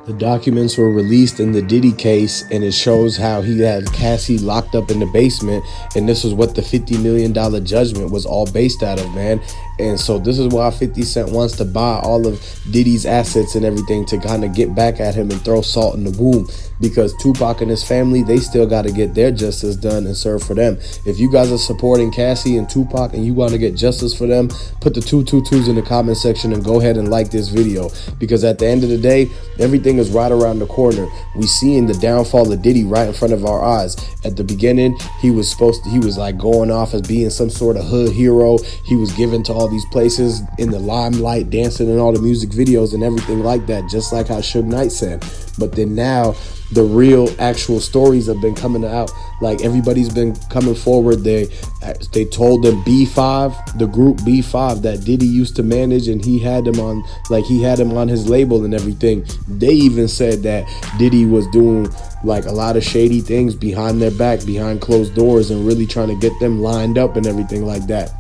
The documents were released in the Diddy case, and it shows how he had Cassie locked up in the basement, and this is what the $50 million judgment was all based out of, man. And so this is why 50 Cent wants to buy all of Diddy's assets and everything to kind of get back at him and throw salt in the wound, because Tupac and his family, they still got to get their justice done and served for them. If you guys are supporting Cassie and Tupac and you want to get justice for them, put the 222s in the comment section and go ahead and like this video, because at the end of the day, everything is right around the corner. We seeing the downfall of Diddy right in front of our eyes. At the beginning, he was like going off as being some sort of hood hero. He was given to all these places in the limelight, dancing in all the music videos and everything like that, just like how Sugeknight said. But then now the real actual stories have been coming out. Like, everybody's been coming forward. They told them B5, the group B5 that Diddy used to manage, and he had them on, like, he had him on his label and everything. They even said that Diddy was doing like a lot of shady things behind their back, behind closed doors, and really trying to get them lined up and everything like that.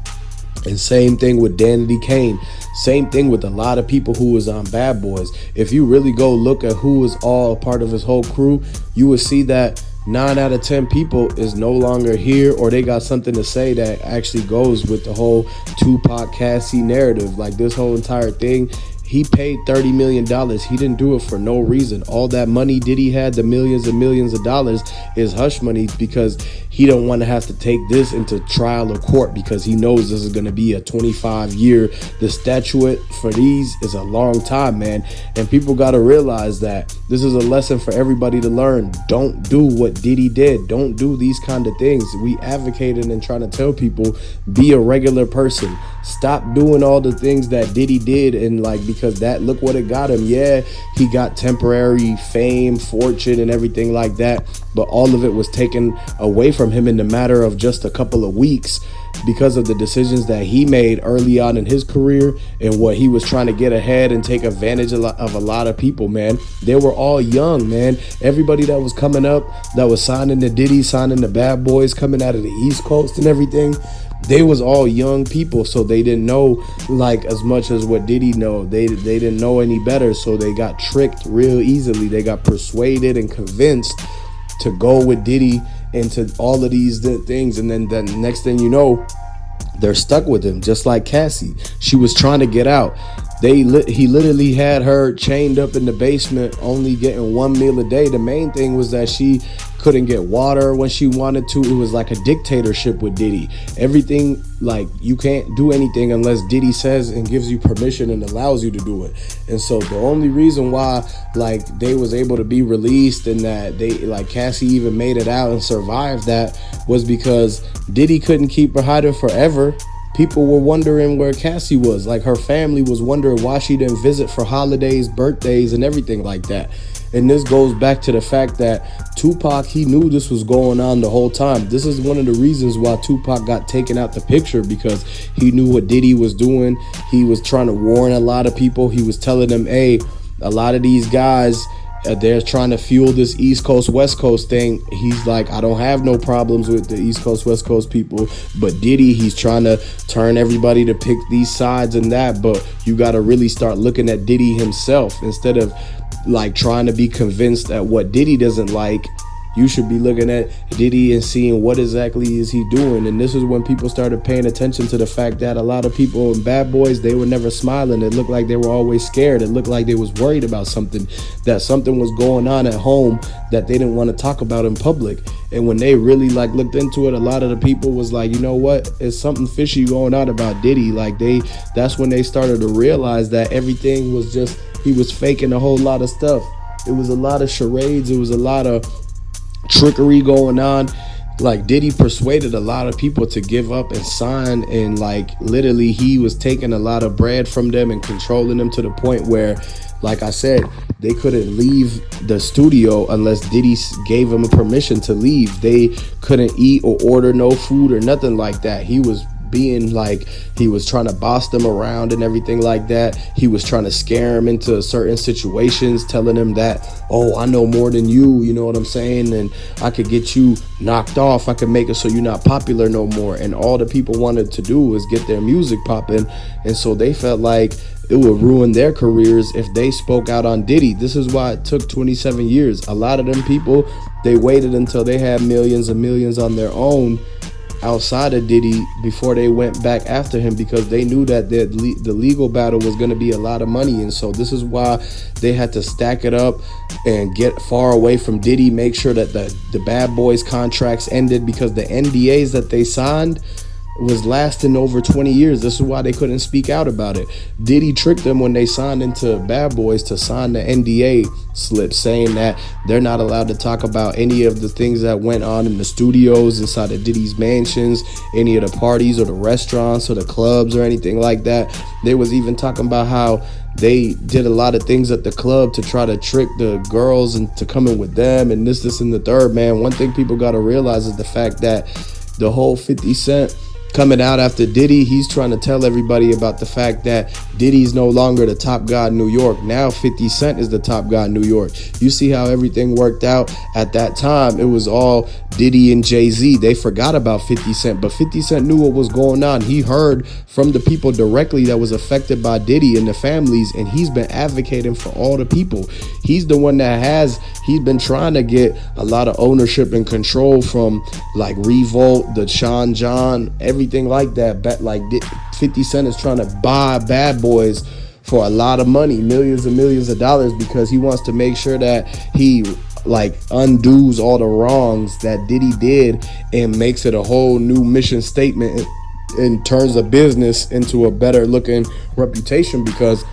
And same thing with Danity Kane. Same thing with a lot of people who was on Bad Boys. If you really go look at who was all a part of his whole crew, you would see that 9 out of 10 people is no longer here, or they got something to say that actually goes with the whole Tupac Cassie narrative. Like, this whole entire thing, he paid $30 million. He didn't do it for no reason. All that money Diddy had, the millions and millions of dollars, is hush money, because he don't want to have to take this into trial or court, because he knows this is going to be a 25-year. The statute for these is a long time, man. And people got to realize that this is a lesson for everybody to learn. Don't do what Diddy did. Don't do these kind of things. We advocated and trying to tell people, be a regular person. Stop doing all the things that Diddy did, and like, because that, look what it got him. Yeah, he got temporary fame, fortune, and everything like that, but all of it was taken away from him in the matter of just a couple of weeks, because of the decisions that he made early on in his career and what he was trying to get ahead and take advantage of a lot of people, man. They were all young, man. Everybody that was coming up, that was signing to Diddy, signing to Bad Boys, coming out of the East Coast and everything, they was all young people, so they didn't know like as much as what Diddy know. They didn't know any better, so they got tricked real easily. They got persuaded and convinced to go with Diddy into all of these things, and then the next thing you know, they're stuck with him, just like Cassie. She was trying to get out. He literally had her chained up in the basement, only getting 1 meal a day. The main thing was that she couldn't get water when she wanted to. It was like a dictatorship with Diddy. Everything, like, you can't do anything unless Diddy says and gives you permission and allows you to do it. And so the only reason why, like, they was able to be released and that they, like, Cassie even made it out and survived that, was because Diddy couldn't keep her hiding forever. People were wondering where Cassie was. Like, her family was wondering why she didn't visit for holidays, birthdays, and everything like that. And this goes back to the fact that Tupac, he knew this was going on the whole time. This is one of the reasons why Tupac got taken out the picture, because he knew what Diddy was doing. He was trying to warn a lot of people. He was telling them, hey, a lot of these guys, they're trying to fuel this East Coast, West Coast thing. He's like, I don't have no problems with the East Coast, West Coast people, but Diddy, he's trying to turn everybody to pick these sides and that. But you got to really start looking at Diddy himself, instead of like trying to be convinced at what Diddy doesn't like. You should be looking at Diddy and seeing what exactly is he doing. And this is when people started paying attention to the fact that a lot of people in Bad Boys, they were never smiling. It looked like they were always scared. It looked like they was worried about something, that something was going on at home that they didn't want to talk about in public. And when they really like looked into it, a lot of the people was like, you know what, it's something fishy going on about Diddy. Like, that's when they started to realize that everything was just, he was faking a whole lot of stuff. It was a lot of charades. It was a lot of trickery going on. Like, Diddy persuaded a lot of people to give up and sign, and like literally he was taking a lot of bread from them and controlling them to the point where, like I said, they couldn't leave the studio unless Diddy gave them a permission to leave. They couldn't eat or order no food or nothing like that. He was being like, he was trying to boss them around and everything like that. He was trying to scare them into certain situations, telling them that, oh, I know more than you know what I'm saying, and I could get you knocked off. I could make it so you're not popular no more. And all the people wanted to do was get their music popping, and so they felt like it would ruin their careers if they spoke out on Diddy. This is why it took 27 years. A lot of them people, they waited until they had millions and millions on their own outside of Diddy before they went back after him, because they knew that the legal battle was going to be a lot of money. And so this is why they had to stack it up and get far away from Diddy, make sure that the Bad Boys contracts ended, because the NDAs that they signed was lasting over 20 years. This is why they couldn't speak out about it. Diddy tricked them when they signed into Bad Boys to sign the NDA slip, saying that they're not allowed to talk about any of the things that went on in the studios inside of Diddy's mansions, any of the parties or the restaurants or the clubs or anything like that. They was even talking about how they did a lot of things at the club to try to trick the girls into coming with them and this and the third. Man, one thing people got to realize is the fact that the whole 50 Cent coming out after Diddy, he's trying to tell everybody about the fact that Diddy's no longer the top guy in New York. Now 50 Cent is the top guy in New York. You see how everything worked out. At that time, it was all Diddy and Jay-Z. They forgot about 50 Cent, but 50 Cent knew what was going on. He heard from the people directly that was affected by Diddy and the families, and he's been advocating for all the people. He's the one that he's been trying to get a lot of ownership and control from like Revolt, the Sean John, everything like that. But like 50 Cent is trying to buy Bad Boys for a lot of money, millions and millions of dollars, because he wants to make sure that he like undoes all the wrongs that Diddy did and makes it a whole new mission statement and turns a business into a better looking reputation, because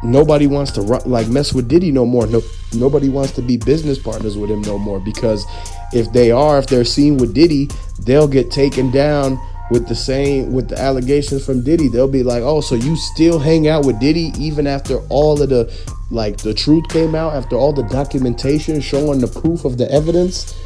nobody wants to like mess with Diddy no more. Nobody wants to be business partners with him no more, because if they're seen with Diddy, they'll get taken down with the allegations from Diddy. They'll be like, oh, so you still hang out with Diddy even after all of the truth came out, after all the documentation showing the proof of the evidence,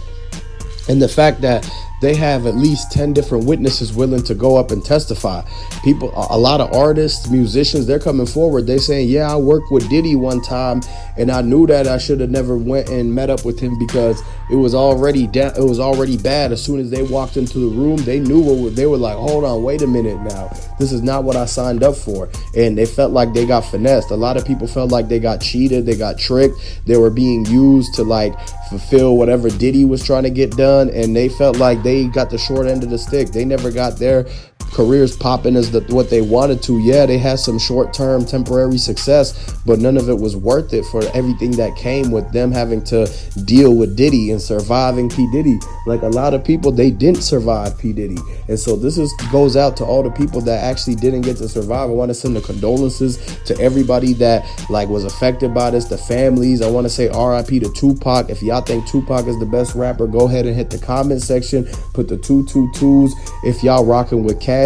and the fact that they have at least 10 different witnesses willing to go up and testify. People, a lot of artists, musicians, they're coming forward. They're saying, yeah, I worked with Diddy one time and I knew that I should have never went and met up with him, because it was already bad. As soon as they walked into the room, they knew they were like, hold on, wait a minute now. This is not what I signed up for. And they felt like they got finessed. A lot of people felt like they got cheated, they got tricked, they were being used to like fulfill whatever Diddy was trying to get done, and they felt like they got the short end of the stick. They never got their careers popping as what they wanted to. Yeah, they had some short-term temporary success, but none of it was worth it for everything that came with them having to deal with Diddy and surviving P. Diddy. Like a lot of people, they didn't survive P. Diddy. And so this goes out to all the people that actually didn't get to survive. I want to send the condolences to everybody that like was affected by this, the families. I want to say RIP to Tupac. If y'all think Tupac is the best rapper, go ahead and hit the comment section, put the 222s. If y'all rocking with Cassie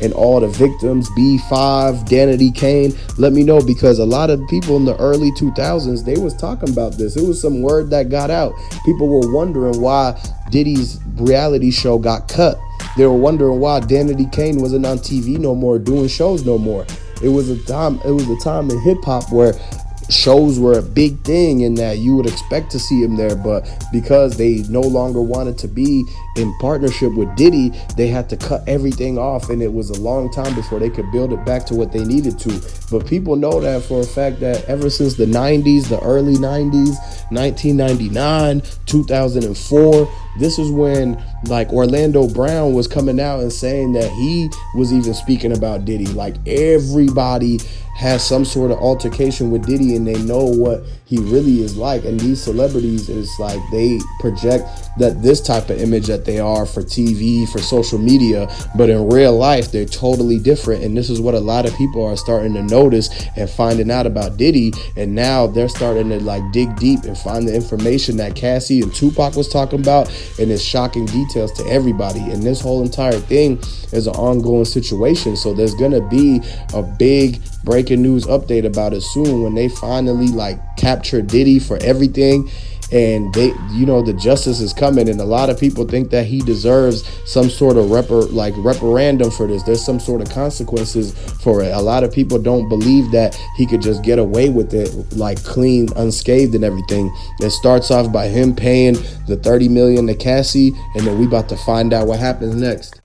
and all the victims, B5, Danity Kane, let me know, because a lot of people in the early 2000s, they was talking about this. It was some word that got out. People were wondering why Diddy's reality show got cut. They were wondering why Danity Kane wasn't on TV no more, doing shows no more. It was a time in hip hop where shows were a big thing and that you would expect to see him there, but because they no longer wanted to be in partnership with Diddy, they had to cut everything off, and it was a long time before they could build it back to what they needed to. But people know that for a fact that ever since the 90s, the early 90s, 1999, 2004, this is when like Orlando Brown was coming out and saying that he was even speaking about Diddy. Like everybody has some sort of altercation with Diddy and they know what he really is like. And these celebrities is like they project that this type of image that they are for TV, for social media, but in real life they're totally different. And this is what a lot of people are starting to notice and finding out about Diddy. And now they're starting to like dig deep and find the information that Cassie and Tupac was talking about, and it's shocking details to everybody. And this whole entire thing is an ongoing situation. So there's gonna be a big breaking news update about it soon when they finally like capture Diddy for everything. And they, you know, the justice is coming, and a lot of people think that he deserves some sort of referendum for this. There's some sort of consequences for it. A lot of people don't believe that he could just get away with it like clean, unscathed and everything. It starts off by him paying the $30 million to Cassie, and then we about to find out what happens next.